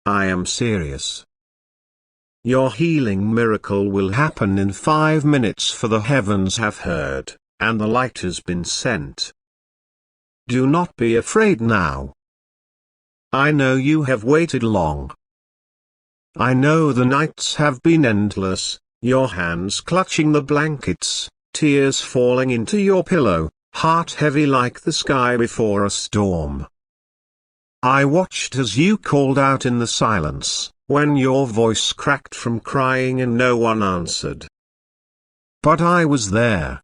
I am serious. Your healing miracle will happen in 5 minutes, for the heavens have heard, and the light has been sent. Do not be afraid now. I know you have waited long. I know the nights have been endless, your hands clutching the blankets, tears falling into your pillow, heart heavy like the sky before a storm. I watched as you called out in the silence, when your voice cracked from crying and no one answered. But I was there.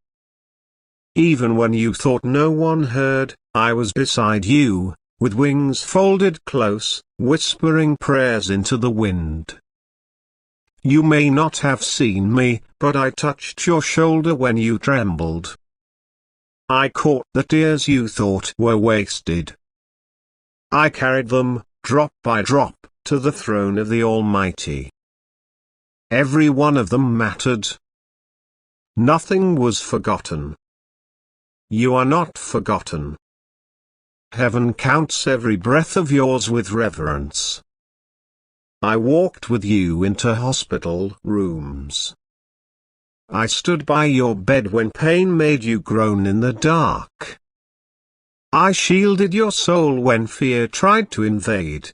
Even when you thought no one heard, I was beside you, with wings folded close, whispering prayers into the wind. You may not have seen me, but I touched your shoulder when you trembled. I caught the tears you thought were wasted. I carried them, drop by drop, to the throne of the Almighty. Every one of them mattered. Nothing was forgotten. You are not forgotten. Heaven counts every breath of yours with reverence. I walked with you into hospital rooms. I stood by your bed when pain made you groan in the dark. I shielded your soul when fear tried to invade.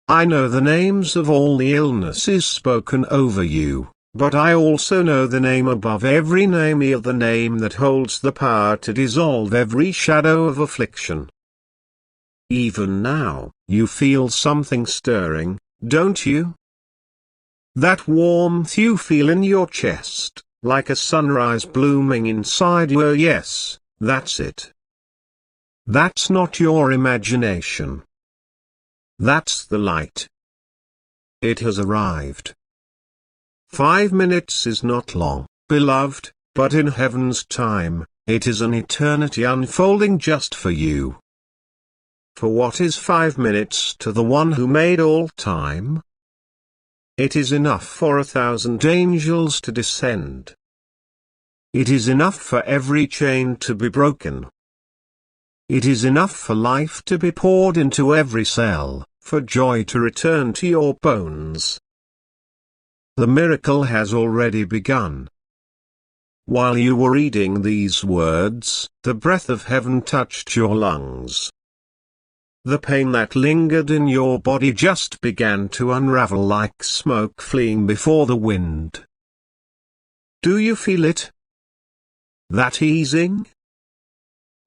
I know the names of all the illnesses spoken over you, but I also know the name above every name, the name that holds the power to dissolve every shadow of affliction. Even now, you feel something stirring, don't you? That warmth you feel in your chest, like a sunrise blooming inside you. Yes, that's it. That's not your imagination. That's the light. It has arrived. 5 minutes is not long, beloved, but in heaven's time, it is an eternity unfolding just for you. For what is 5 minutes to the one who made all time? It is enough for 1,000 angels to descend. It is enough for every chain to be broken. It is enough for life to be poured into every cell, for joy to return to your bones. The miracle has already begun. While you were reading these words, the breath of heaven touched your lungs. The pain that lingered in your body just began to unravel like smoke fleeing before the wind. Do you feel it? That easing?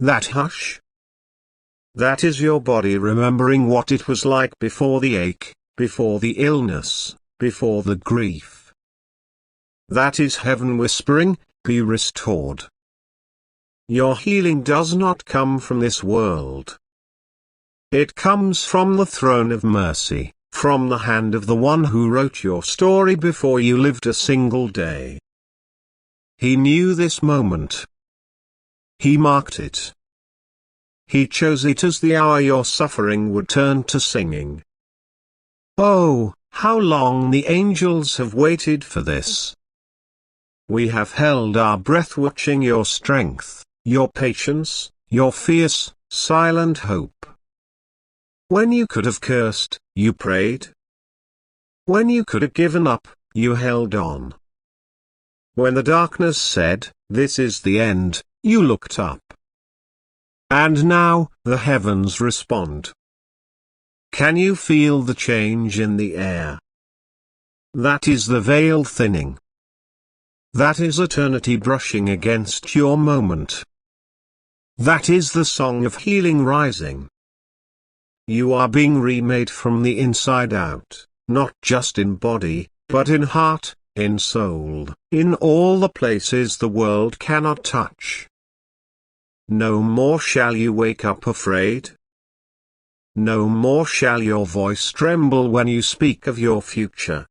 That hush? That is your body remembering what it was like before the ache, before the illness, before the grief. That is heaven whispering, be restored. Your healing does not come from this world. It comes from the throne of mercy, from the hand of the one who wrote your story before you lived a single day. He knew this moment. He marked it. He chose it as the hour your suffering would turn to singing. Oh, how long the angels have waited for this. We have held our breath watching your strength, your patience, your fierce, silent hope. When you could have cursed, you prayed. When you could have given up, you held on. When the darkness said, "This is the end," you looked up. And now, the heavens respond. Can you feel the change in the air? That is the veil thinning. That is eternity brushing against your moment. That is the song of healing rising. You are being remade from the inside out, not just in body, but in heart, in soul, in all the places the world cannot touch. No more shall you wake up afraid. No more shall your voice tremble when you speak of your future.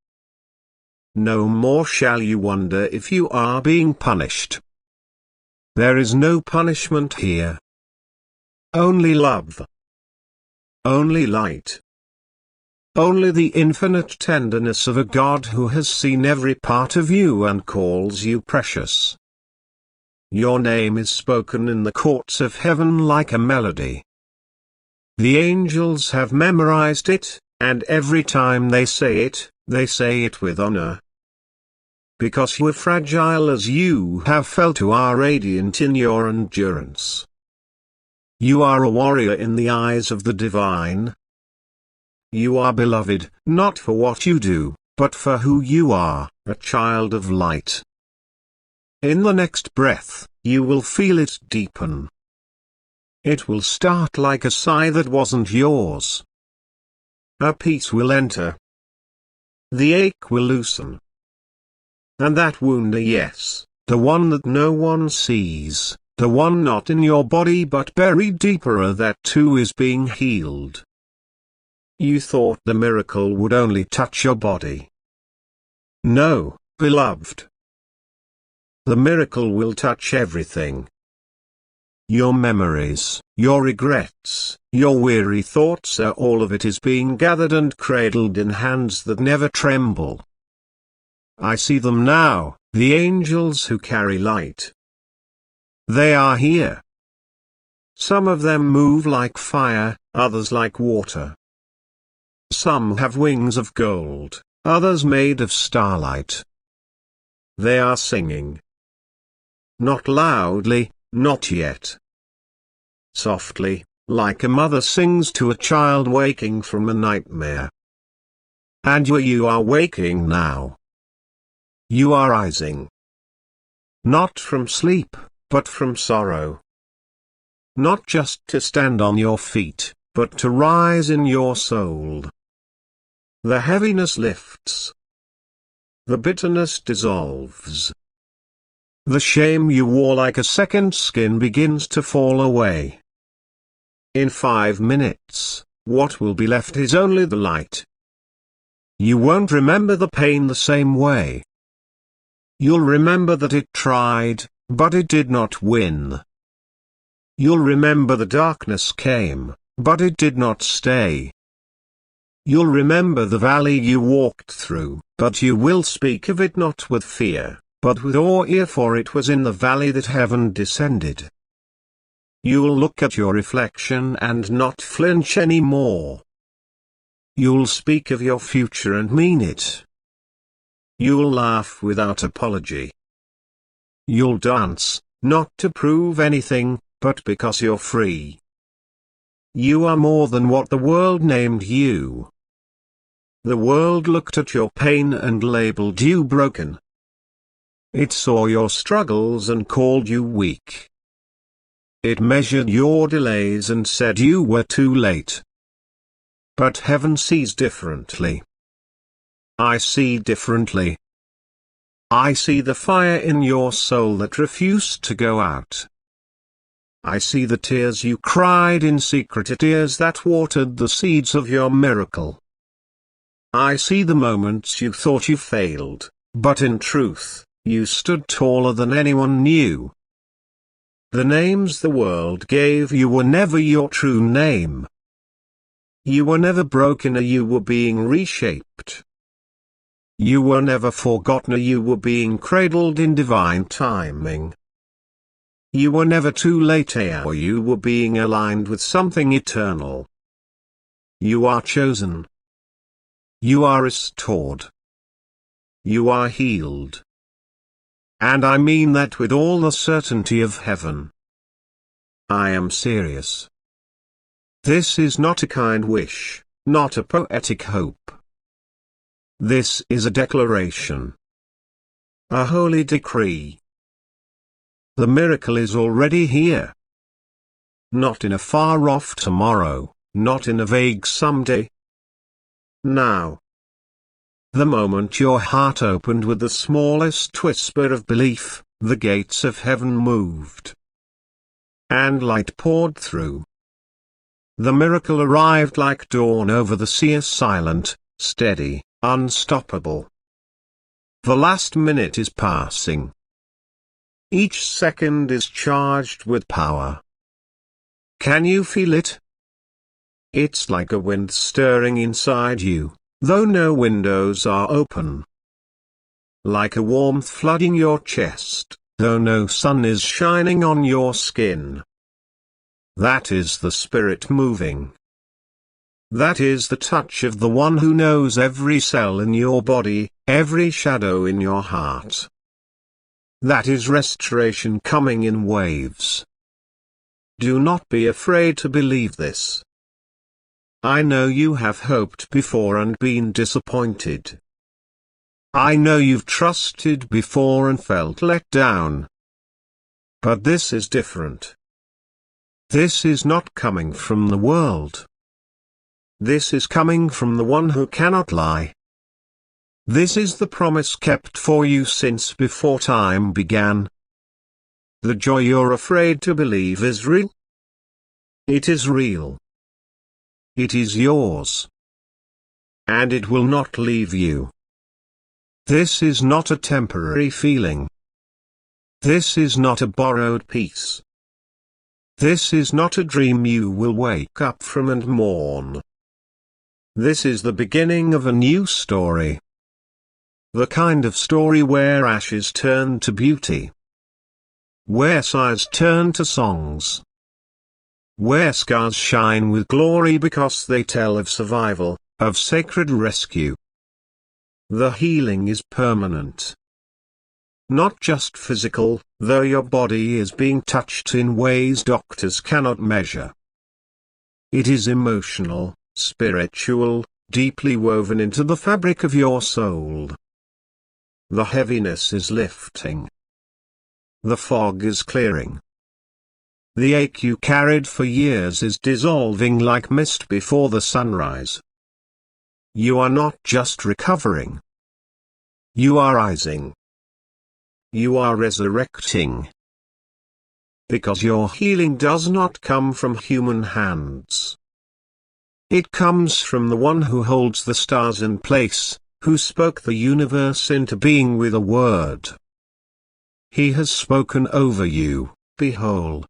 No more shall you wonder if you are being punished. There is no punishment here. Only love. Only light. Only the infinite tenderness of a God who has seen every part of you and calls you precious. Your name is spoken in the courts of heaven like a melody. The angels have memorized it, and every time they say it with honor. Because you are fragile as you have felt, you are radiant in your endurance. You are a warrior in the eyes of the divine. You are beloved, not for what you do, but for who you are, a child of light. In the next breath, you will feel it deepen. It will start like a sigh that wasn't yours. A peace will enter. The ache will loosen. And that wound, yes, the one that no one sees, the one not in your body but buried deeper, that too is being healed. You thought the miracle would only touch your body. No, beloved. The miracle will touch everything. Your memories, your regrets, your weary thoughts, all of it is being gathered and cradled in hands that never tremble. I see them now, the angels who carry light. They are here. Some of them move like fire, others like water. Some have wings of gold, others made of starlight. They are singing. Not loudly, not yet. Softly, like a mother sings to a child waking from a nightmare. And you are waking now. You are rising. Not from sleep, but from sorrow. Not just to stand on your feet, but to rise in your soul. The heaviness lifts. The bitterness dissolves. The shame you wore like a second skin begins to fall away. In 5 minutes, what will be left is only the light. You won't remember the pain the same way. You'll remember that it tried, but it did not win. You'll remember the darkness came, but it did not stay. You'll remember the valley you walked through, but you will speak of it not with fear, but with awe, for it was in the valley that heaven descended. You'll look at your reflection and not flinch anymore. You'll speak of your future and mean it. You'll laugh without apology. You'll dance, not to prove anything, but because you're free. You are more than what the world named you. The world looked at your pain and labeled you broken. It saw your struggles and called you weak. It measured your delays and said you were too late. But heaven sees differently. I see differently. I see the fire in your soul that refused to go out. I see the tears you cried in secret, tears that watered the seeds of your miracle. I see the moments you thought you failed, but in truth, you stood taller than anyone knew. The names the world gave you were never your true name. You were never broken, you were being reshaped. You were never forgotten, you were being cradled in divine timing. You were never too late, or you were being aligned with something eternal. You are chosen. You are restored. You are healed. And I mean that with all the certainty of heaven. I am serious. This is not a kind wish, not a poetic hope. This is a declaration. A holy decree. The miracle is already here. Not in a far-off tomorrow, not in a vague someday. Now. The moment your heart opened with the smallest whisper of belief, the gates of heaven moved. And light poured through. The miracle arrived like dawn over the sea, silent, steady, unstoppable. The last minute is passing. Each second is charged with power. Can you feel it? It's like a wind stirring inside you, though no windows are open. Like a warmth flooding your chest, though no sun is shining on your skin. That is the Spirit moving. That is the touch of the one who knows every cell in your body, every shadow in your heart. That is restoration coming in waves. Do not be afraid to believe this. I know you have hoped before and been disappointed. I know you've trusted before and felt let down. But this is different. This is not coming from the world. This is coming from the one who cannot lie. This is the promise kept for you since before time began. The joy you're afraid to believe is real. It is real. It is yours. And it will not leave you. This is not a temporary feeling. This is not a borrowed peace. This is not a dream you will wake up from and mourn. This is the beginning of a new story. The kind of story where ashes turn to beauty. Where sighs turn to songs. Where scars shine with glory because they tell of survival, of sacred rescue. The healing is permanent. Not just physical, though your body is being touched in ways doctors cannot measure. It is emotional, spiritual, deeply woven into the fabric of your soul. The heaviness is lifting. The fog is clearing. The ache you carried for years is dissolving like mist before the sunrise. You are not just recovering. You are rising. You are resurrecting. Because your healing does not come from human hands. It comes from the one who holds the stars in place, who spoke the universe into being with a word. He has spoken over you, be whole.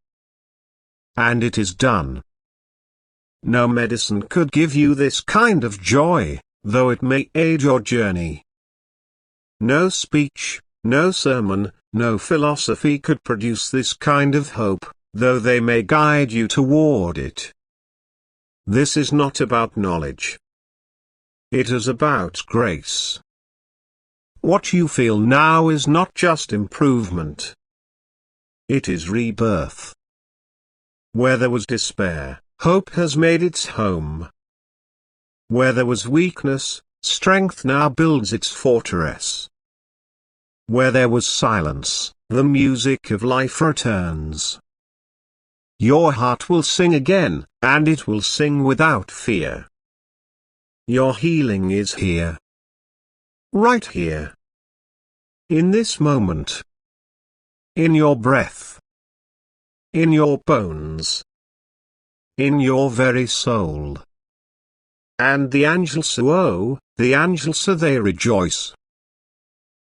And it is done. No medicine could give you this kind of joy, though it may aid your journey. No speech, no sermon, no philosophy could produce this kind of hope, though they may guide you toward it. This is not about knowledge. It is about grace. What you feel now is not just improvement. It is rebirth. Where there was despair, hope has made its home. Where there was weakness, strength now builds its fortress. Where there was silence, the music of life returns. Your heart will sing again, and it will sing without fear. Your healing is here. Right here. In this moment. In your breath. In your bones. In your very soul. And the angels they rejoice.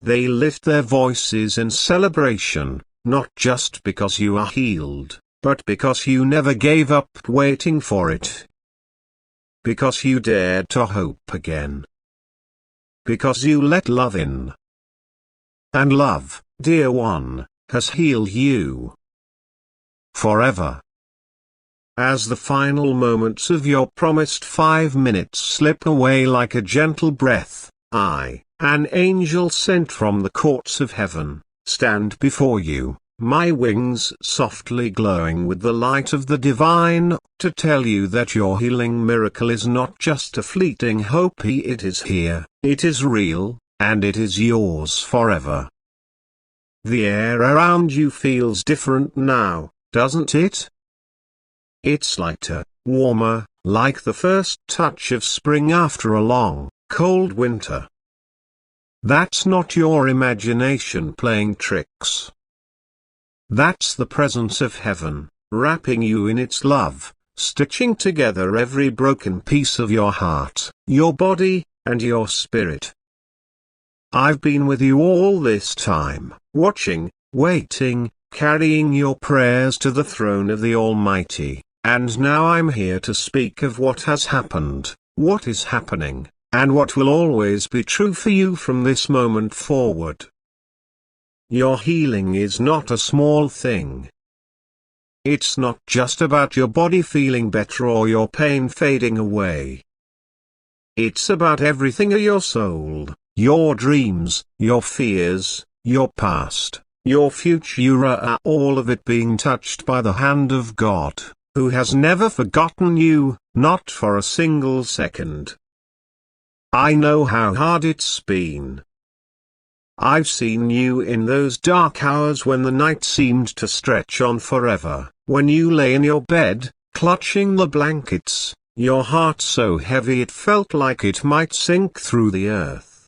They lift their voices in celebration, not just because you are healed, but because you never gave up waiting for it. Because you dared to hope again. Because you let love in. And love, dear one, has healed you. Forever. As the final moments of your promised 5 minutes slip away like a gentle breath, I, an angel sent from the courts of heaven, stand before you, my wings softly glowing with the light of the divine, to tell you that your healing miracle is not just a fleeting hope. It is here, it is real, and it is yours forever. The air around you feels different now, doesn't it? It's lighter, warmer, like the first touch of spring after a long, cold winter. That's not your imagination playing tricks. That's the presence of heaven, wrapping you in its love, stitching together every broken piece of your heart, your body, and your spirit. I've been with you all this time, watching, waiting, carrying your prayers to the throne of the Almighty, and now I'm here to speak of what has happened, what is happening, and what will always be true for you from this moment forward. Your healing is not a small thing. It's not just about your body feeling better or your pain fading away, It's about everything of your soul, your dreams, your fears, your past, your future, all of it being touched by the hand of God, who has never forgotten you, not for a single second. I know how hard it's been. I've seen you in those dark hours when the night seemed to stretch on forever, when you lay in your bed, clutching the blankets, your heart so heavy it felt like it might sink through the earth.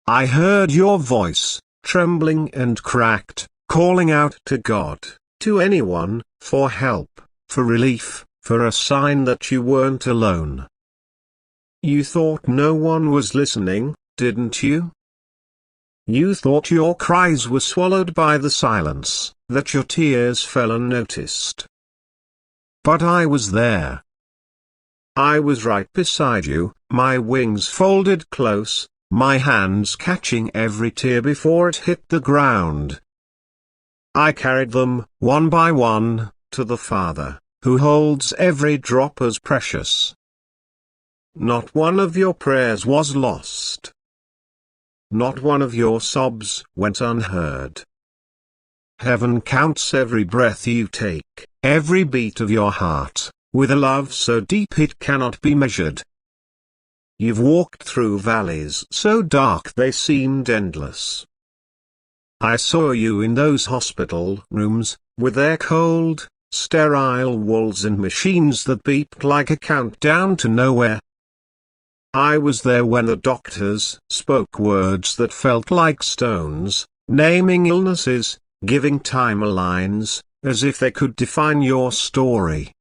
I heard your voice, trembling and cracked, calling out to God, to anyone, for help, for relief, for a sign that you weren't alone. You thought no one was listening, didn't you? You thought your cries were swallowed by the silence, that your tears fell unnoticed. But I was there. I was right beside you, my wings folded close, my hands catching every tear before it hit the ground. I carried them, one by one, to the Father, who holds every drop as precious. Not one of your prayers was lost. Not one of your sobs went unheard. Heaven counts every breath you take, every beat of your heart, with a love so deep it cannot be measured. You've walked through valleys so dark they seemed endless. I saw you in those hospital rooms, with their cold, sterile walls and machines that beeped like a countdown to nowhere. I was there when the doctors spoke words that felt like stones, naming illnesses, giving timelines, as if they could define your story.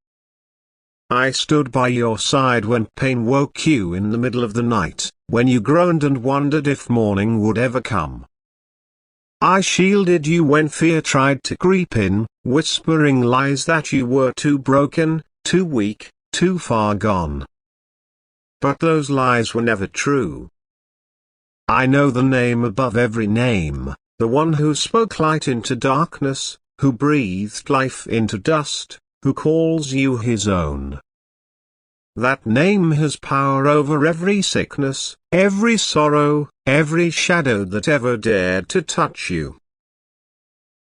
I stood by your side when pain woke you in the middle of the night, when you groaned and wondered if morning would ever come. I shielded you when fear tried to creep in, whispering lies that you were too broken, too weak, too far gone. But those lies were never true. I know the name above every name, the one who spoke light into darkness, who breathed life into dust, who calls you his own. That name has power over every sickness, every sorrow, every shadow that ever dared to touch you.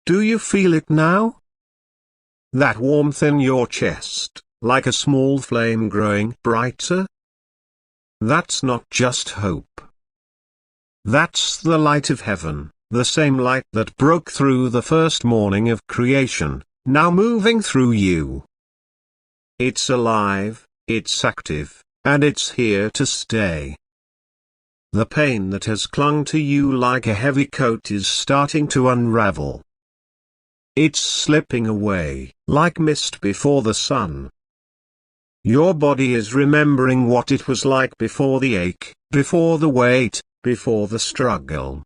Do you feel it now? That warmth in your chest, like a small flame growing brighter? That's not just hope. That's the light of heaven, the same light that broke through the first morning of creation, now moving through you. It's alive, it's active, and it's here to stay. The pain that has clung to you like a heavy coat is starting to unravel. It's slipping away, like mist before the sun. Your body is remembering what it was like before the ache, before the weight, before the struggle.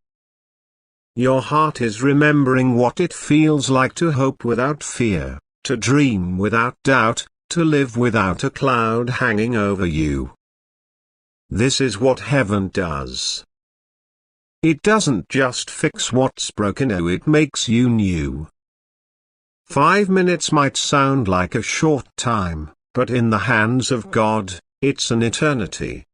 Your heart is remembering what it feels like to hope without fear, to dream without doubt, to live without a cloud hanging over you. This is what heaven does. It doesn't just fix what's broken, it makes you new. 5 minutes might sound like a short time, but in the hands of God, it's an eternity.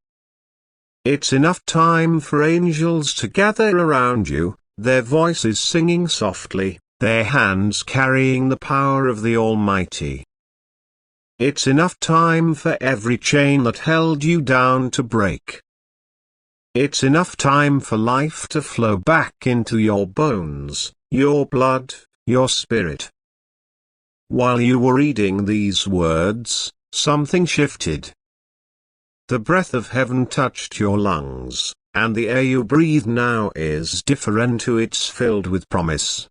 It's enough time for angels to gather around you, their voices singing softly, their hands carrying the power of the Almighty. It's enough time for every chain that held you down to break. It's enough time for life to flow back into your bones, your blood, your spirit. While you were reading these words, something shifted. The breath of heaven touched your lungs, and the air you breathe now is different. It's filled with promise.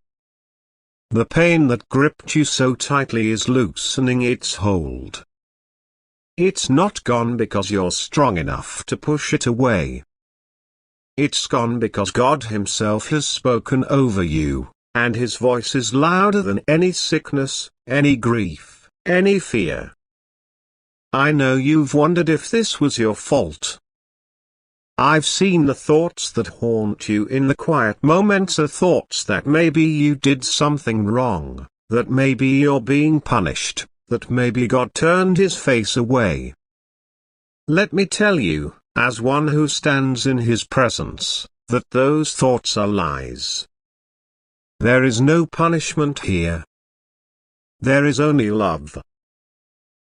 The pain that gripped you so tightly is loosening its hold. It's not gone because you're strong enough to push it away. It's gone because God Himself has spoken over you, and His voice is louder than any sickness, any grief, any fear. I know you've wondered if this was your fault. I've seen the thoughts that haunt you in the quiet moments are thoughts that maybe you did something wrong, that maybe you're being punished, that maybe God turned His face away. Let me tell you, as one who stands in his presence, that those thoughts are lies. There is no punishment here. There is only love.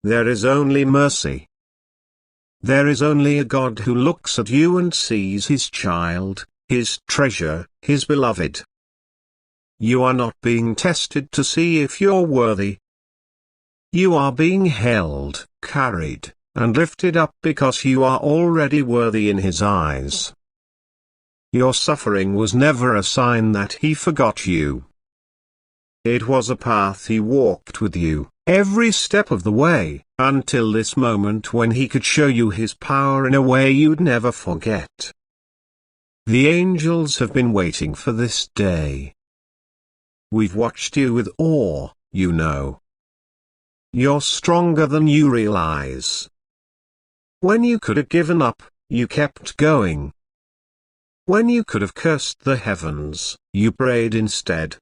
There is only mercy. There is only a God who looks at you and sees his child, his treasure, his beloved. You are not being tested to see if you're worthy. You are being held, carried, and lifted up because you are already worthy in his eyes. Your suffering was never a sign that he forgot you. It was a path he walked with you, every step of the way, until this moment when he could show you his power in a way you'd never forget. The angels have been waiting for this day. We've watched you with awe, you know. You're stronger than you realize. When you could have given up, you kept going. When you could have cursed the heavens, you prayed instead.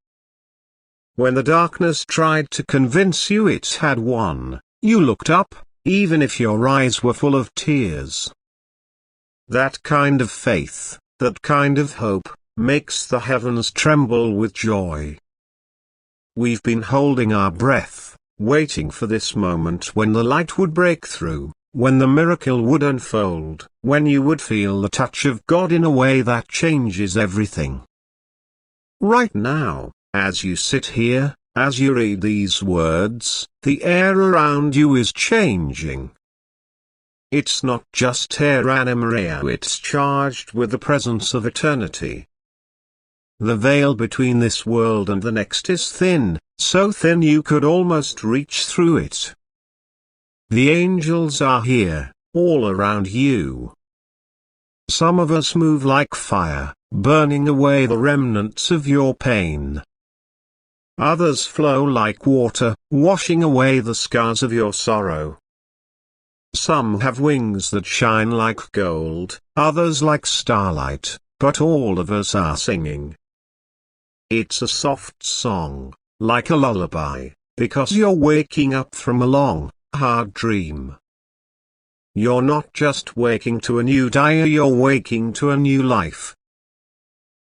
When the darkness tried to convince you it had won, you looked up, even if your eyes were full of tears. That kind of faith, that kind of hope, makes the heavens tremble with joy. We've been holding our breath, waiting for this moment when the light would break through, when the miracle would unfold, when you would feel the touch of God in a way that changes everything. Right now, as you sit here, as you read these words, the air around you is changing. It's not just air Anna it's charged with the presence of eternity. The veil between this world and the next is thin, so thin you could almost reach through it. The angels are here, all around you. Some of us move like fire, burning away the remnants of your pain. Others flow like water, washing away the scars of your sorrow. Some have wings that shine like gold, others like starlight, but all of us are singing. It's a soft song, like a lullaby, because you're waking up from a long, hard dream. You're not just waking to a new day, you're waking to a new life.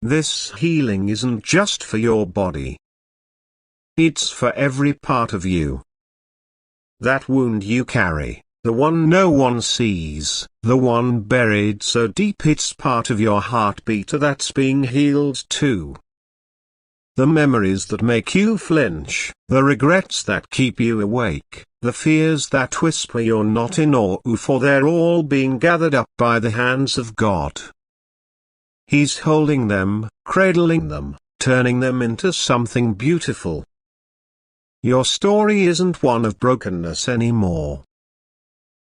This healing isn't just for your body. It's for every part of you. That wound you carry, the one no one sees, the one buried so deep it's part of your heartbeat that's being healed too. The memories that make you flinch, the regrets that keep you awake, the fears that whisper you're not enough, for they're all being gathered up by the hands of God. He's holding them, cradling them, turning them into something beautiful. Your story isn't one of brokenness anymore.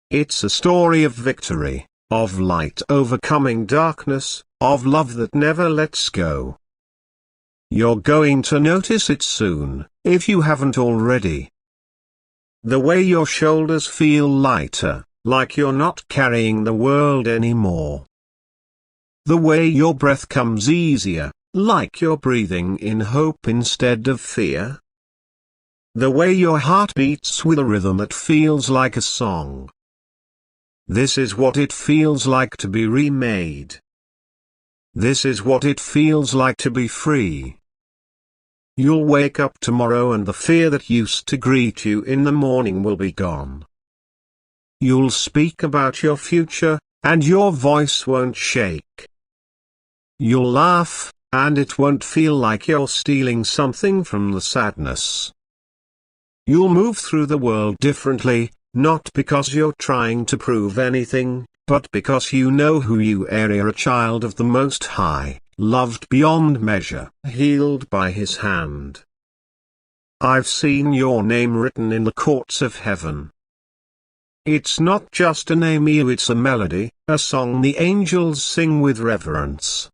It's a story of victory, of light overcoming darkness, of love that never lets go. You're going to notice it soon, if you haven't already. The way your shoulders feel lighter, like you're not carrying the world anymore. The way your breath comes easier, like you're breathing in hope instead of fear. The way your heart beats with a rhythm that feels like a song. This is what it feels like to be remade. This is what it feels like to be free. You'll wake up tomorrow and the fear that used to greet you in the morning will be gone. You'll speak about your future, and your voice won't shake. You'll laugh, and it won't feel like you're stealing something from the sadness. You'll move through the world differently, not because you're trying to prove anything, but because you know who you are. You're a child of the Most High, loved beyond measure, healed by His hand. I've seen your name written in the courts of heaven. It's not just a name, it's a melody, a song the angels sing with reverence.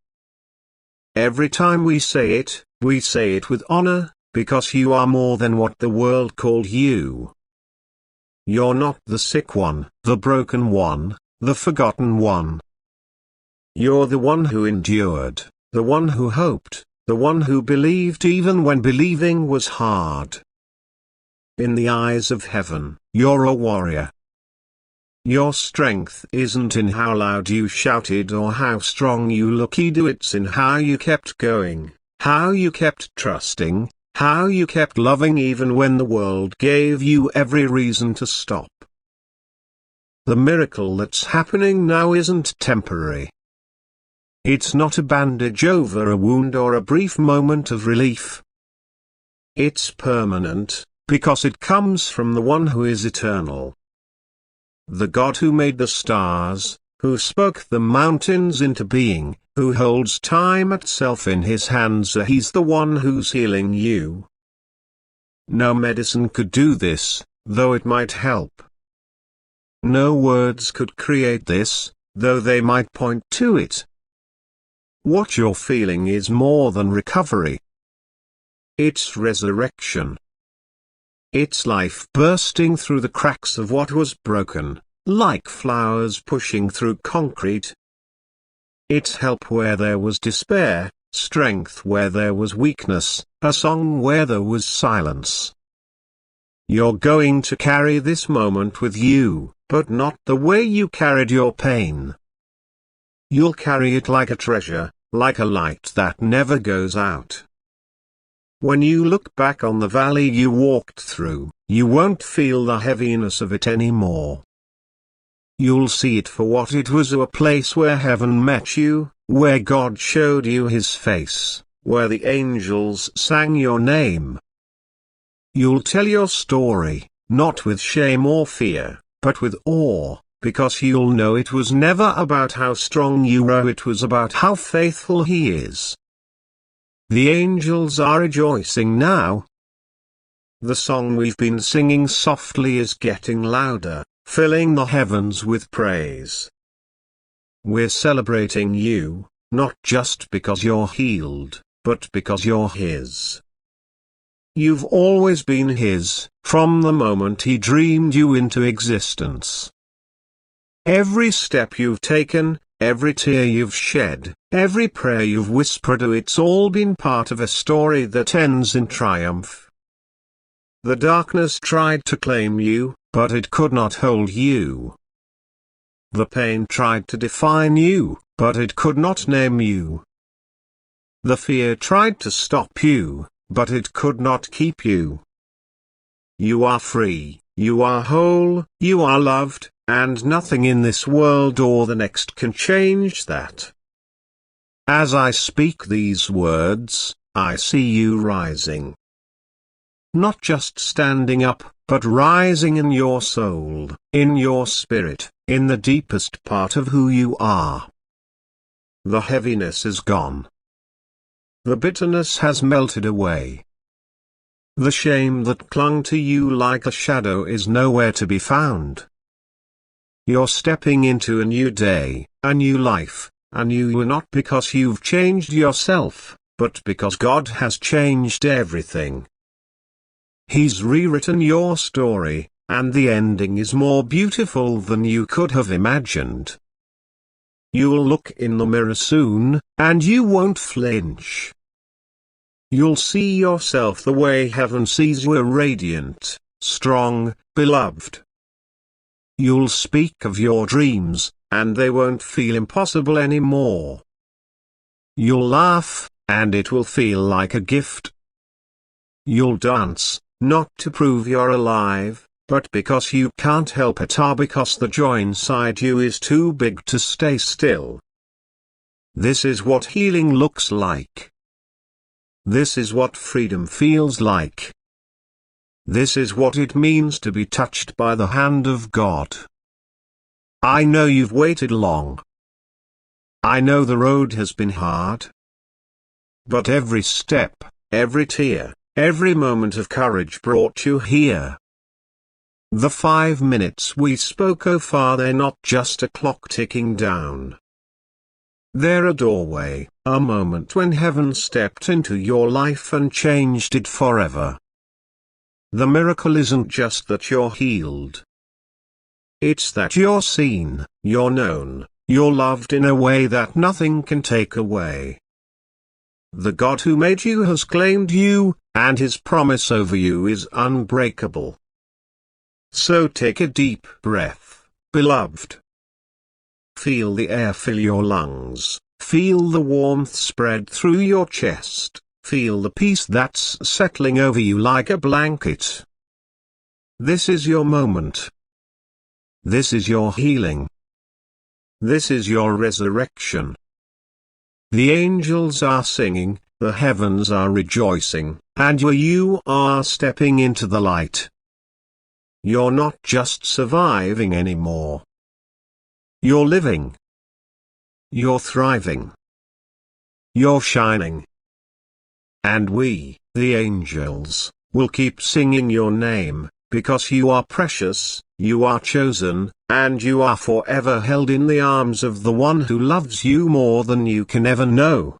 Every time we say it with honor, because you are more than what the world called you. You're not the sick one, the broken one, the forgotten one. You're the one who endured, the one who hoped, the one who believed even when believing was hard. In the eyes of heaven, you're a warrior. Your strength isn't in how loud you shouted or how strong you looked, it's in how you kept going, how you kept trusting, how you kept loving even when the world gave you every reason to stop. The miracle that's happening now isn't temporary. It's not a bandage over a wound or a brief moment of relief. It's permanent, because it comes from the one who is eternal. The God who made the stars, who spoke the mountains into being, who holds time itself in his hands, he's the one who's healing you. No medicine could do this, though it might help. No words could create this, though they might point to it. What you're feeling is more than recovery. It's resurrection. It's life bursting through the cracks of what was broken, like flowers pushing through concrete. It's help where there was despair, strength where there was weakness, a song where there was silence. You're going to carry this moment with you, but not the way you carried your pain. You'll carry it like a treasure, like a light that never goes out. When you look back on the valley you walked through, you won't feel the heaviness of it anymore. You'll see it for what it was, a place where heaven met you, where God showed you his face, where the angels sang your name. You'll tell your story, not with shame or fear, but with awe, because you'll know it was never about how strong you were, it was about how faithful he is. The angels are rejoicing now. The song we've been singing softly is getting louder, filling the heavens with praise. We're celebrating you, not just because you're healed, but because you're his. You've always been his, from the moment he dreamed you into existence. Every step you've taken, every tear you've shed, every prayer you've whispered, it's all been part of a story that ends in triumph. The darkness tried to claim you, but it could not hold you. The pain tried to define you, but it could not name you. The fear tried to stop you, but it could not keep you. You are free, you are whole, you are loved, and nothing in this world or the next can change that. As I speak these words, I see you rising. Not just standing up, but rising in your soul, in your spirit, in the deepest part of who you are. The heaviness is gone. The bitterness has melted away. The shame that clung to you like a shadow is nowhere to be found. You're stepping into a new day, a new life, a new you, not because you've changed yourself, but because God has changed everything. He's rewritten your story, and the ending is more beautiful than you could have imagined. You'll look in the mirror soon, and you won't flinch. You'll see yourself the way heaven sees you, radiant, strong, beloved. You'll speak of your dreams, and they won't feel impossible anymore. You'll laugh, and it will feel like a gift. You'll dance, not to prove you're alive, but because you can't help it, or because the joy inside you is too big to stay still. This is what healing looks like. This is what freedom feels like. This is what it means to be touched by the hand of God. I know you've waited long. I know the road has been hard. But every step, every tear, every moment of courage brought you here. The 5 minutes we spoke so far, they're not just a clock ticking down. They're a doorway, a moment when heaven stepped into your life and changed it forever. The miracle isn't just that you're healed. It's that you're seen, you're known, you're loved in a way that nothing can take away. The God who made you has claimed you, and his promise over you is unbreakable. So take a deep breath, Beloved, feel the air fill your lungs, feel the warmth spread through your chest, feel the peace that's settling over you like a blanket. This is your moment. This is your healing. This is your resurrection. The angels are singing, the heavens are rejoicing, and you are stepping into the light. You're not just surviving anymore. You're living. You're thriving. You're shining. And we, the angels, will keep singing your name, because you are precious, you are chosen, and you are forever held in the arms of the one who loves you more than you can ever know.